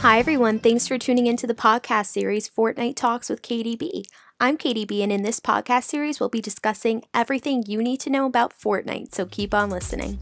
Hi everyone, thanks for tuning into the podcast series Fortnite Talks with KDB. I'm KDB, and in this podcast series we'll be discussing everything you need to know about Fortnite, so keep on listening.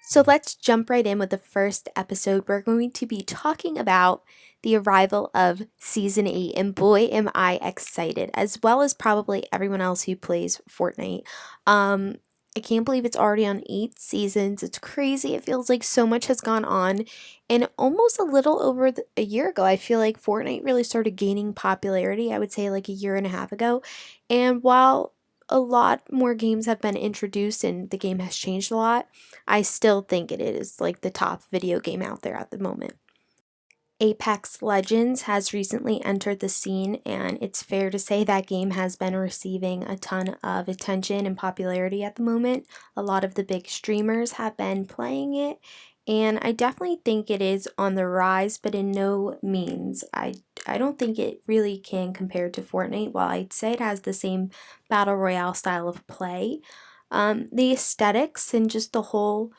So let's jump right in with the first episode. We're going to be talking about the arrival of Season 8, and boy am I excited, as well as probably everyone else who plays Fortnite. I can't believe it's already on 8 seasons. It's crazy. It feels like so much has gone on. And almost a little over a year ago, I feel like Fortnite really started gaining popularity, I would say like a year and a half ago. And while a lot more games have been introduced and the game has changed a lot, I still think it is like the top video game out there at the moment. Apex Legends has recently entered the scene, and it's fair to say that game has been receiving a ton of attention and popularity at the moment. A lot of the big streamers have been playing it, and I definitely think it is on the rise, but in no means. I don't think it really can compare to Fortnite. While I'd say it has the same battle royale style of play, the aesthetics and just the whole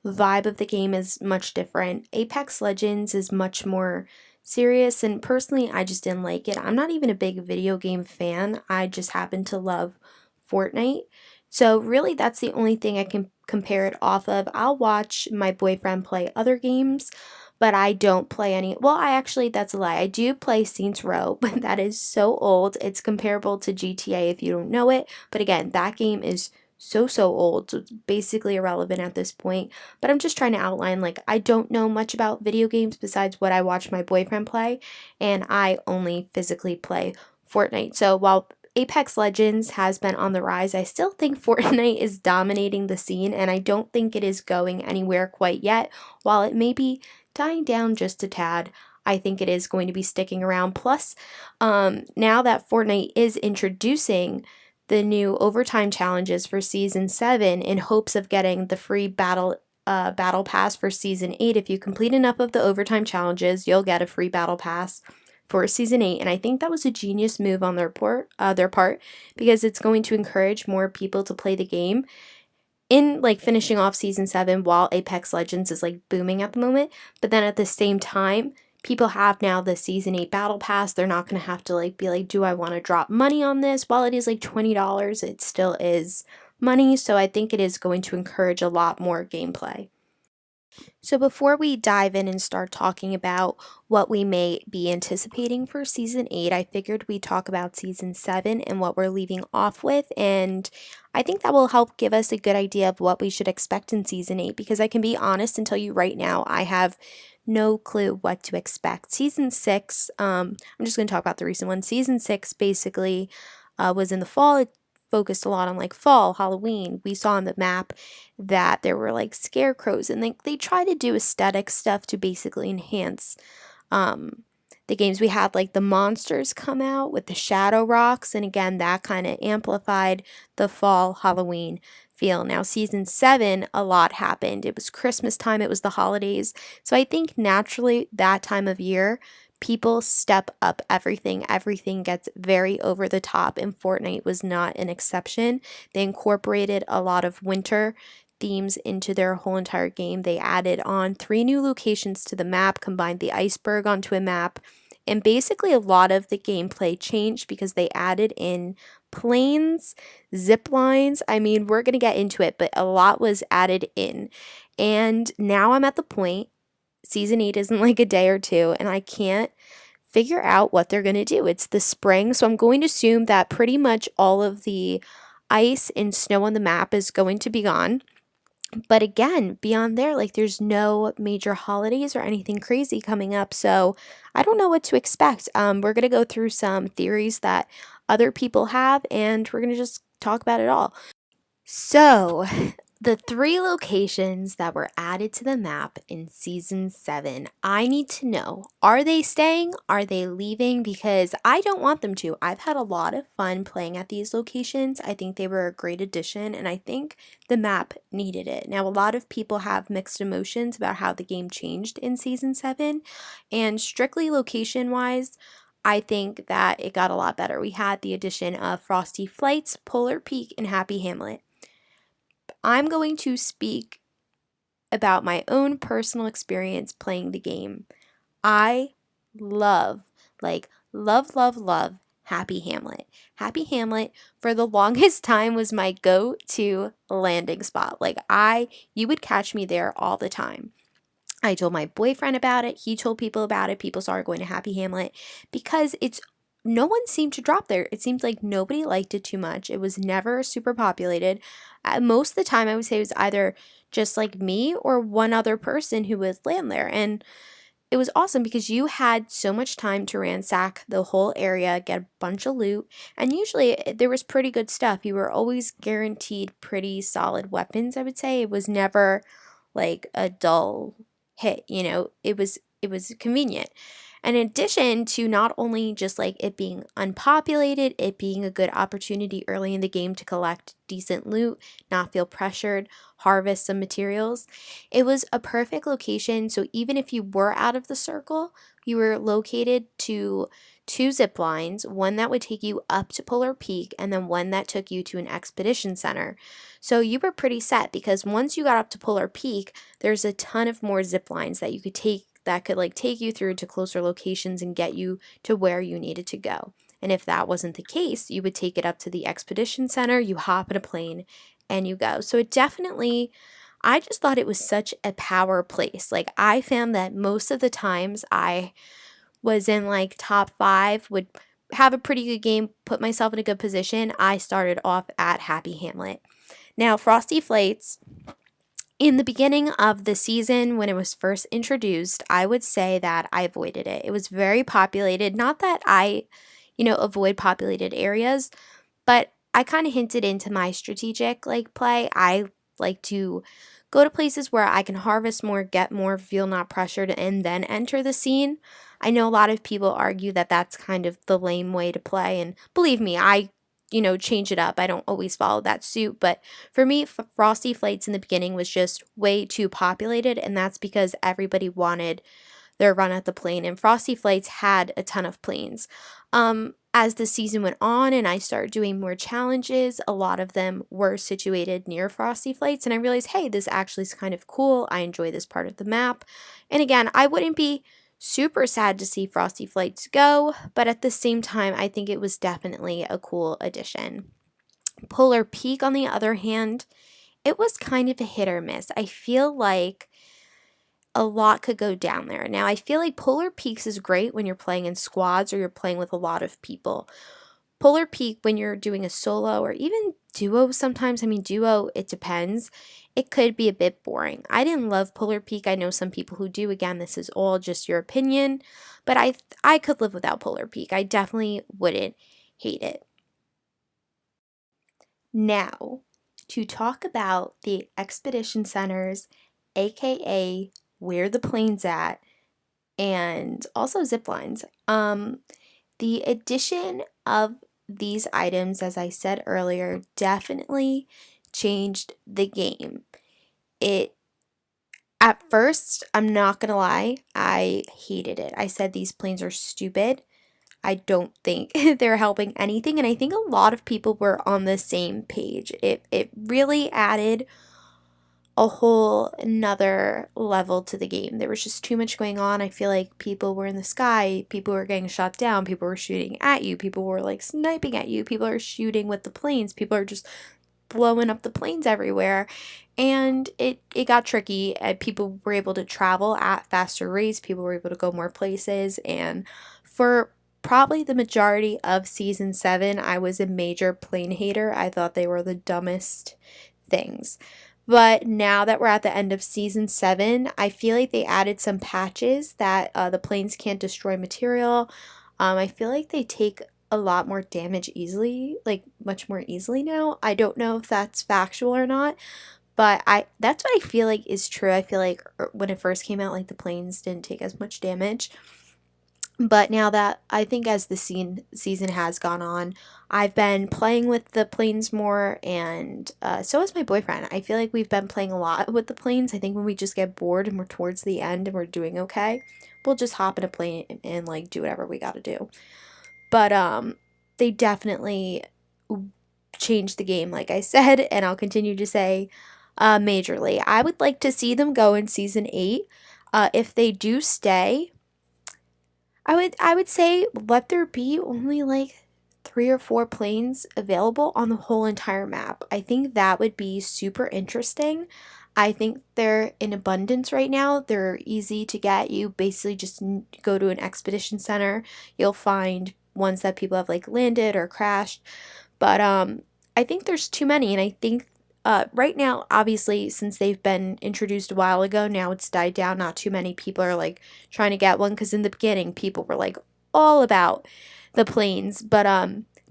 vibe of the game is much different. Apex Legends is much more serious, and personally I just didn't like it. I'm not even a big video game fan. I just happen to love Fortnite. So really that's the only thing I can compare it off of. I'll watch my boyfriend play other games, but I don't play any. Well, that's a lie. I do play Saints Row, but that is so old. It's comparable to GTA if you don't know it. But again, that game is so old, so it's basically irrelevant at this point. But I'm just trying to outline, like, I don't know much about video games besides what I watch my boyfriend play, and I only physically play Fortnite. So while Apex Legends has been on the rise, I still think Fortnite is dominating the scene, and I don't think it is going anywhere quite yet. While it may be dying down just a tad, I think it is going to be sticking around. Plus, now that Fortnite is introducing the new overtime challenges for season 7 in hopes of getting the free battle pass for season 8. If you complete enough of the overtime challenges, you'll get a free battle pass for season 8, and I think that was a genius move on their part, because it's going to encourage more people to play the game in like finishing off season 7 while Apex Legends is like booming at the moment. But then at the same time, people have now the season 8 battle pass. They're not going to have to like be like, do I want to drop money on this? While it is like $20, it still is money. So I think it is going to encourage a lot more gameplay. So before we dive in and start talking about what we may be anticipating for season 8, I figured we'd talk about season 7 and what we're leaving off with, and I think that will help give us a good idea of what we should expect in season 8, because I can be honest and tell you right now, I have no clue what to expect. Season 6, I'm just going to talk about the recent one. Season 6 basically was in the fall. It focused a lot on like fall, Halloween. We saw on the map that there were like scarecrows, and they try to do aesthetic stuff to basically enhance the games. We had like the monsters come out with the shadow rocks, and again that kind of amplified the fall Halloween feel. Now season 7, a lot happened. It was Christmas time, it was the holidays, so I think naturally that time of year people step up everything gets very over the top, and Fortnite was not an exception. They incorporated a lot of winter themes into their whole entire game. They added on 3 new locations to the map, combined the iceberg onto a map, and basically a lot of the gameplay changed because they added in planes, zip lines. I mean, we're going to get into it, but a lot was added in. And now I'm at the point, season 8 isn't like a day or two, and I can't figure out what they're going to do. It's the spring, so I'm going to assume that pretty much all of the ice and snow on the map is going to be gone. But again, beyond there, like there's no major holidays or anything crazy coming up, so I don't know what to expect. We're going to go through some theories that other people have, and we're going to just talk about it all. So, the 3 locations that were added to the map in season 7, I need to know, are they staying? Are they leaving? Because I don't want them to. I've had a lot of fun playing at these locations. I think they were a great addition, and I think the map needed it. Now, a lot of people have mixed emotions about how the game changed in season 7, and strictly location-wise, I think that it got a lot better. We had the addition of Frosty Flights, Polar Peak, and Happy Hamlet. I'm going to speak about my own personal experience playing the game. I love, love Happy Hamlet. Happy Hamlet for the longest time was my go-to landing spot. You would catch me there all the time. I told my boyfriend about it. He told people about it. People started going to Happy Hamlet because no one seemed to drop there. It seemed like nobody liked it too much. It was never super populated. Most of the time, I would say it was either just like me or one other person who would land there. And it was awesome because you had so much time to ransack the whole area, get a bunch of loot, and usually there was pretty good stuff. You were always guaranteed pretty solid weapons, I would say. It was never like a dull hit, it was convenient. And in addition to not only just like it being unpopulated, it being a good opportunity early in the game to collect decent loot, not feel pressured, harvest some materials, it was a perfect location. So even if you were out of the circle, you were located to two zip lines, one that would take you up to Polar Peak and then one that took you to an expedition center. So you were pretty set because once you got up to Polar Peak, there's a ton of more zip lines that you could take that could like take you through to closer locations and get you to where you needed to go. And if that wasn't the case, you would take it up to the expedition center, you hop in a plane and you go. So I just thought it was such a power place. Like I found that most of the times I was in like top 5, would have a pretty good game, put myself in a good position, I started off at Happy Hamlet. Now, Frosty Flights, in the beginning of the season when it was first introduced, I would say that I avoided it. It was very populated. Not that I, avoid populated areas, but I kind of hinted into my strategic play. I like to go to places where I can harvest more, get more, feel not pressured, and then enter the scene. I know a lot of people argue that that's kind of the lame way to play, and believe me, I change it up. I don't always follow that suit, but for me, Frosty Flights in the beginning was just way too populated, and that's because everybody wanted their run at the plane, and Frosty Flights had a ton of planes. As the season went on and I started doing more challenges, a lot of them were situated near Frosty Flights, and I realized, hey, this actually is kind of cool. I enjoy this part of the map. And again, I wouldn't be super sad to see Frosty Flights go, but at the same time, I think it was definitely a cool addition. Polar Peak, on the other hand, it was kind of a hit or miss. I feel like a lot could go down there. Now, I feel like Polar Peaks is great when you're playing in squads or you're playing with a lot of people. Polar Peak, when you're doing a solo or even duo sometimes, duo, it depends. It could be a bit boring. I didn't love Polar Peak. I know some people who do. Again, this is all just your opinion, but I could live without Polar Peak. I definitely wouldn't hate it. Now, to talk about the expedition centers, aka where the plane's at, and also zip lines. The addition of these items, as I said earlier, definitely changed the game. At first, I'm not gonna lie, I hated it. I said these planes are stupid. I don't think they're helping anything, and I think a lot of people were on the same page. It really added a whole another level to the game. There was just too much going on. I feel like people were in the sky, people were getting shot down, people were shooting at you, people were sniping at you, people are shooting with the planes, people are just blowing up the planes everywhere. And it got tricky, and people were able to travel at faster rates, people were able to go more places, and for probably the majority of season 7, I was a major plane hater. I thought they were the dumbest things. But now that we're at the end of season 7, I feel like they added some patches that the planes can't destroy material. I feel like they take a lot more damage easily, much more easily now. I don't know if that's factual or not, but that's what I feel like is true. I feel like when it first came out, the planes didn't take as much damage. But now that I think as the season has gone on, I've been playing with the planes more, and so has my boyfriend. I feel like we've been playing a lot with the planes. I think when we just get bored and we're towards the end and we're doing okay, we'll just hop in a plane and like do whatever we got to do. But they definitely changed the game, like I said, and I'll continue to say, majorly. I would like to see them go in season 8. If they do stay, I would say let there be only like 3 or 4 planes available on the whole entire map. I think that would be super interesting. I think they're in abundance right now. They're easy to get. You basically just go to an expedition center. You'll find ones that people have like landed or crashed. But I think there's too many, and I think right now, obviously, since they've been introduced a while ago, now it's died down. Not too many people are like trying to get one because in the beginning, people were like all about the planes, but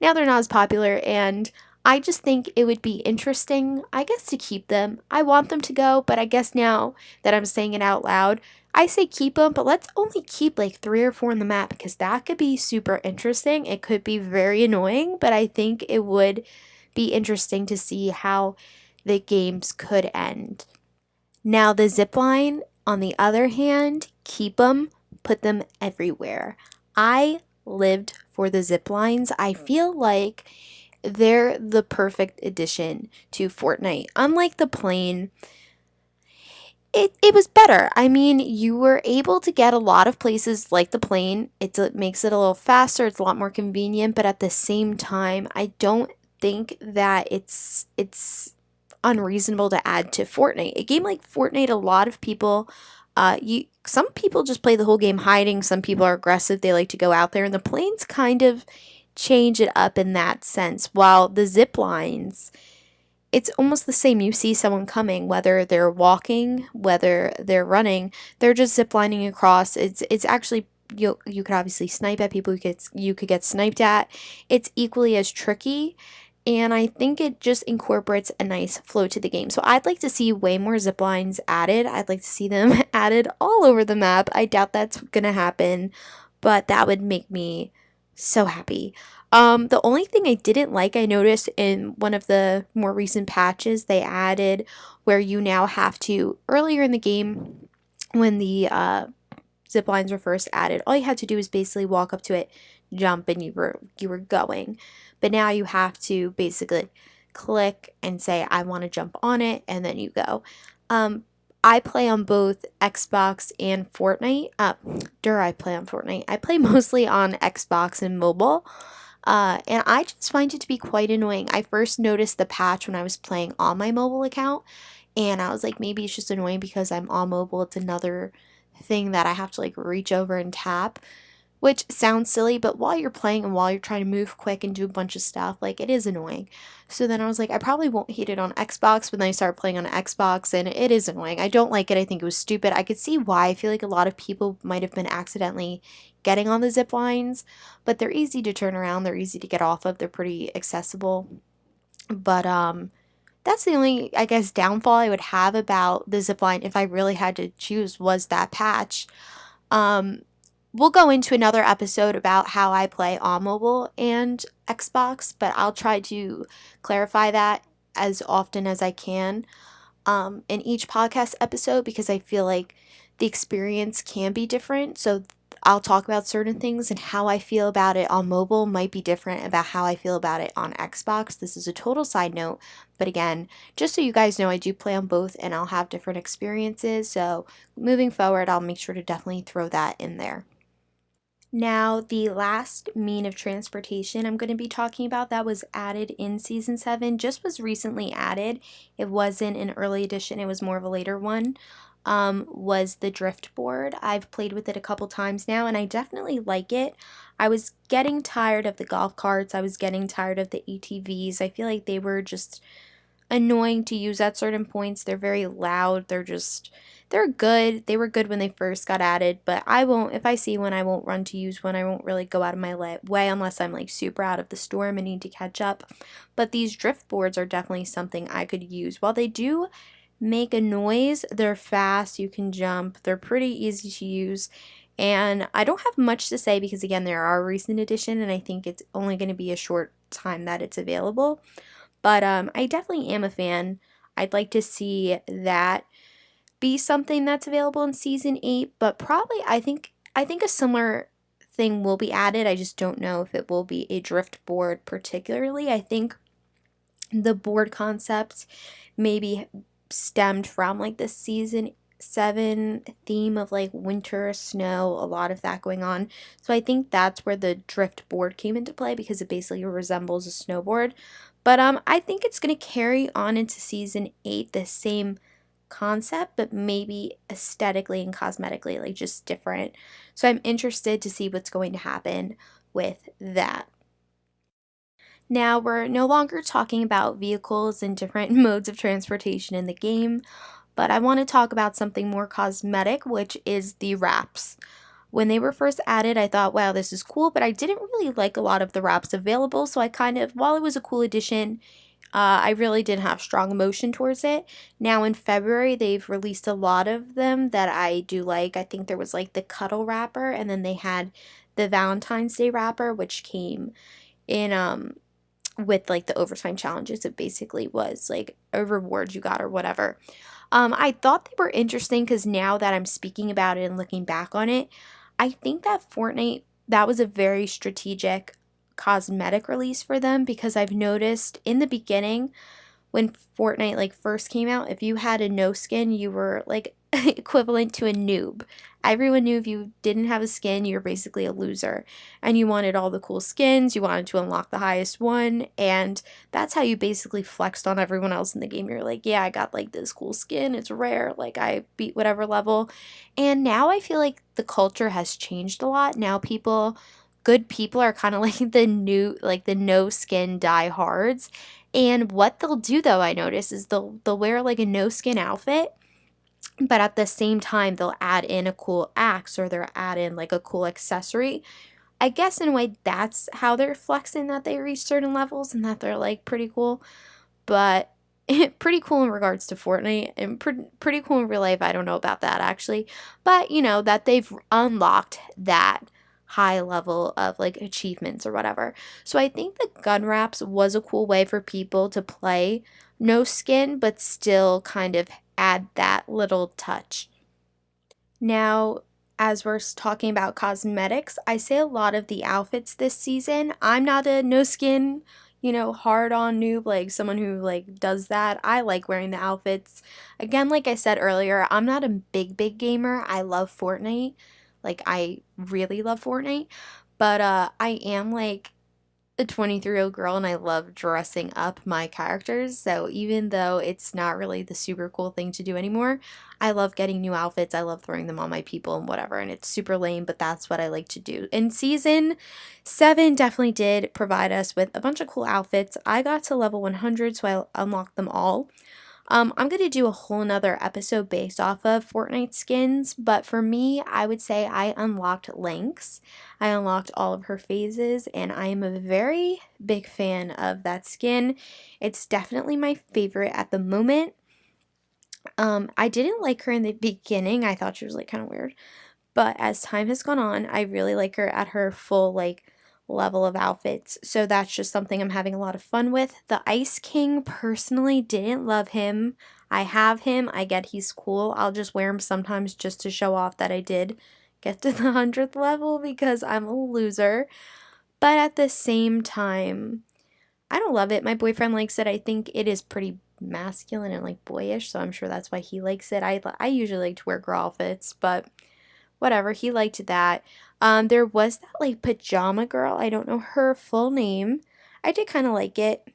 now they're not as popular, and I just think it would be interesting, I guess, to keep them. I want them to go, but I guess now that I'm saying it out loud, I say keep them, but let's only keep like 3 or 4 in the map because that could be super interesting. It could be very annoying, but I think it would be interesting to see how the games could end. Now, the zip line, on the other hand, keep them, put them everywhere. I lived for the zip lines. I feel like they're the perfect addition to Fortnite. Unlike the plane, it was better. I mean, you were able to get a lot of places like the plane. It makes it a little faster, it's a lot more convenient, but at the same time, I don't think that it's unreasonable to add to Fortnite. A game like Fortnite, a lot of people you some people just play the whole game hiding, some people are aggressive, they like to go out there, and the planes kind of change it up in that sense. While the zip lines, it's almost the same. You see someone coming, whether they're walking, whether they're running, they're just ziplining across. It's actually you could obviously snipe at people. You could get sniped at. It's equally as tricky, and I think it just incorporates a nice flow to the game. So I'd like to see way more zip lines added. I'd like to see them added all over the map. I doubt that's gonna happen, but that would make me so happy. The only thing I didn't like, I noticed in one of the more recent patches, they added where you now have to, earlier in the game, when the zip lines were first added, all you had to do was basically walk up to it, jump, and you were going. But now you have to basically click and say, I want to jump on it, and then you go. I play on both Xbox and Fortnite. I play on Fortnite. I play mostly on Xbox and mobile. And I just find it to be quite annoying. I first noticed the patch when I was playing on my mobile account, and I was like, maybe it's just annoying because I'm on mobile. It's another thing that I have to like reach over and tap, which sounds silly, but while you're playing and while you're trying to move quick and do a bunch of stuff, like it is annoying. So then I was like, I probably won't hate it on Xbox, but then I started playing on Xbox and it is annoying. I don't like it. I think it was stupid. I could see why. I feel like a lot of people might have been accidentally getting on the zip lines, but they're easy to turn around, they're easy to get off of, they're pretty accessible. But that's the only, I guess, downfall I would have about the zip line if I really had to choose was that patch. Um, we'll go into another episode about how I play on mobile and Xbox, but I'll try to clarify that as often as I can in each podcast episode because I feel like the experience can be different. So I'll talk about certain things and how I feel about it on mobile might be different about how I feel about it on Xbox. This is a total side note, but again, just so you guys know, I do play on both and I'll have different experiences. So moving forward, I'll make sure to definitely throw that in there. Now, the last mean of transportation I'm going to be talking about that was added in Season 7 just was recently added. It wasn't an early edition, it was more of a later one. Was the drift board. I've played with it a couple times now and I definitely like it. I was getting tired of the golf carts, I was getting tired of the ATVs. I feel like they were just annoying to use at certain points. They're very loud. They're good. They were good when they first got added, but I won't, if I see one, I won't run to use one. I won't really go out of my way unless I'm like super out of the storm and need to catch up. But these drift boards are definitely something I could use. While they do make a noise, they're fast, you can jump, they're pretty easy to use, And I don't have much to say because, again, there are recent edition, and I think it's only going to be a short time that it's available. But I definitely am a fan. I'd like to see that be something that's available in season 8, but probably I think a similar thing will be added. I just don't know if it will be a drift board particularly. I think the board concept maybe stemmed from like the season 7 theme of like winter, snow, a lot of that going on. So I think that's where the drift board came into play because it basically resembles a snowboard. But I think it's going to carry on into season 8 the same concept, but maybe aesthetically and cosmetically like just different. So I'm interested to see what's going to happen with that. Now, we're no longer talking about vehicles and different modes of transportation in the game, but I want to talk about something more cosmetic, which is the wraps. When they were first added, I thought, wow, this is cool, but I didn't really like a lot of the wraps available, so I kind of, while it was a cool addition, I really didn't have strong emotion towards it. Now in February, they've released a lot of them that I do like. I think there was like the cuddle wrapper, and then they had the Valentine's Day wrapper, which came in with like the overtime challenges. It basically was like a reward you got or whatever. I thought they were interesting because now that I'm speaking about it and looking back on it, I think that Fortnite, that was a very strategic cosmetic release for them because I've noticed in the beginning when Fortnite like first came out, if you had a no skin, you were like equivalent to a noob. Everyone knew if you didn't have a skin, you were basically a loser. And you wanted all the cool skins, you wanted to unlock the highest one, and that's how you basically flexed on everyone else in the game. You're like, yeah, I got like this cool skin, it's rare, like I beat whatever level. And now I feel like the culture has changed a lot. Now good people are kind of like the new, like the no skin diehards. And what they'll do though, I notice, is they'll wear like a no skin outfit, but at the same time they'll add in a cool axe or they'll add in like a cool accessory. I guess in a way that's how they're flexing that they reach certain levels and that they're like pretty cool. But pretty cool in regards to Fortnite and pretty cool in real life. I don't know about that actually, but you know that they've unlocked that high level of like achievements or whatever. So I think the gun wraps was a cool way for people to play no skin but still kind of add that little touch. Now, as we're talking about cosmetics, I say a lot of the outfits this season. I'm not a no skin, hard on noob, like someone who like does that. I like wearing the outfits. Again, like I said earlier, I'm not a big gamer. I love Fortnite. Like I really love Fortnite, but I am like a 23-year-old girl and I love dressing up my characters. So even though it's not really the super cool thing to do anymore, I love getting new outfits. I love throwing them on my people and whatever. And it's super lame, but that's what I like to do. And season 7 definitely did provide us with a bunch of cool outfits. I got to level 100, so I unlocked them all. I'm going to do a whole nother episode based off of Fortnite skins, but for me, I would say I unlocked Lynx. I unlocked all of her phases, and I am a very big fan of that skin. It's definitely my favorite at the moment. I didn't like her in the beginning. I thought she was like kind of weird. But as time has gone on, I really like her at her full like level of outfits. So that's just something I'm having a lot of fun with. The Ice King, personally didn't love him. I have him. I get he's cool. I'll just wear him sometimes just to show off that I did get to the 100th level because I'm a loser. But at the same time, I don't love it. My boyfriend likes it. I think it is pretty masculine and like boyish, so I'm sure that's why he likes it. I usually like to wear girl outfits, but whatever, he liked that. There was that like pajama girl. I don't know her full name. I did kind of like it.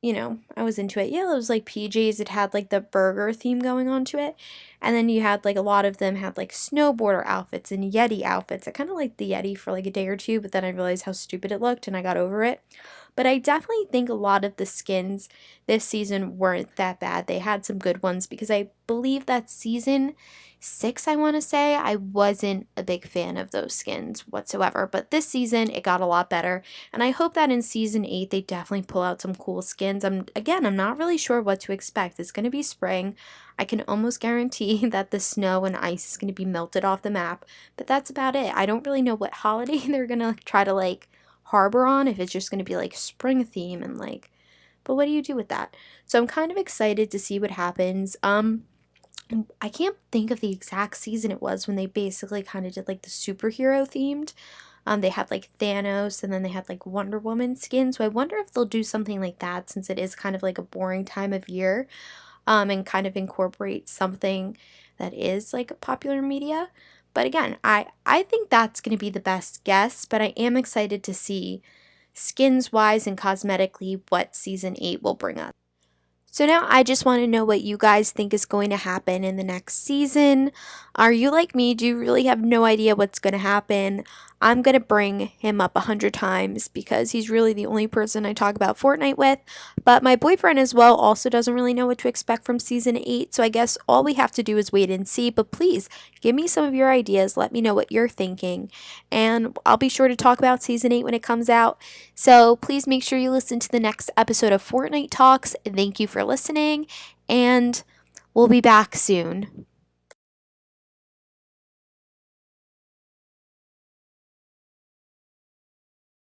I was into it. Yeah, it was like PJs. It had like the burger theme going on to it. And then you had like a lot of them had like snowboarder outfits and Yeti outfits. I kind of liked the Yeti for like a day or two, but then I realized how stupid it looked and I got over it. But I definitely think a lot of the skins this season weren't that bad. They had some good ones because I believe that season 6, I want to say, I wasn't a big fan of those skins whatsoever. But this season, it got a lot better. And I hope that in season 8, they definitely pull out some cool skins. I'm not really sure what to expect. It's going to be spring. I can almost guarantee that the snow and ice is going to be melted off the map. But that's about it. I don't really know what holiday they're going to try to like harbor on, if it's just going to be like spring theme and like, but what do you do with that? So I'm kind of excited to see what happens. I can't think of the exact season it was when they basically kind of did like the superhero themed. They had like Thanos and then they had like Wonder Woman skin. So I wonder if they'll do something like that since it is kind of like a boring time of year, and kind of incorporate something that is like popular media. But again, I think that's going to be the best guess, but I am excited to see skins wise and cosmetically what season 8 will bring us. So now I just want to know what you guys think is going to happen in the next season. Are you like me? Do you really have no idea what's going to happen? I'm going to bring him up 100 times because he's really the only person I talk about Fortnite with. But my boyfriend as well also doesn't really know what to expect from season 8. So I guess all we have to do is wait and see. But please give me some of your ideas. Let me know what you're thinking. And I'll be sure to talk about season 8 when it comes out. So please make sure you listen to the next episode of Fortnite Talks. Thank you for listening, and we'll be back soon.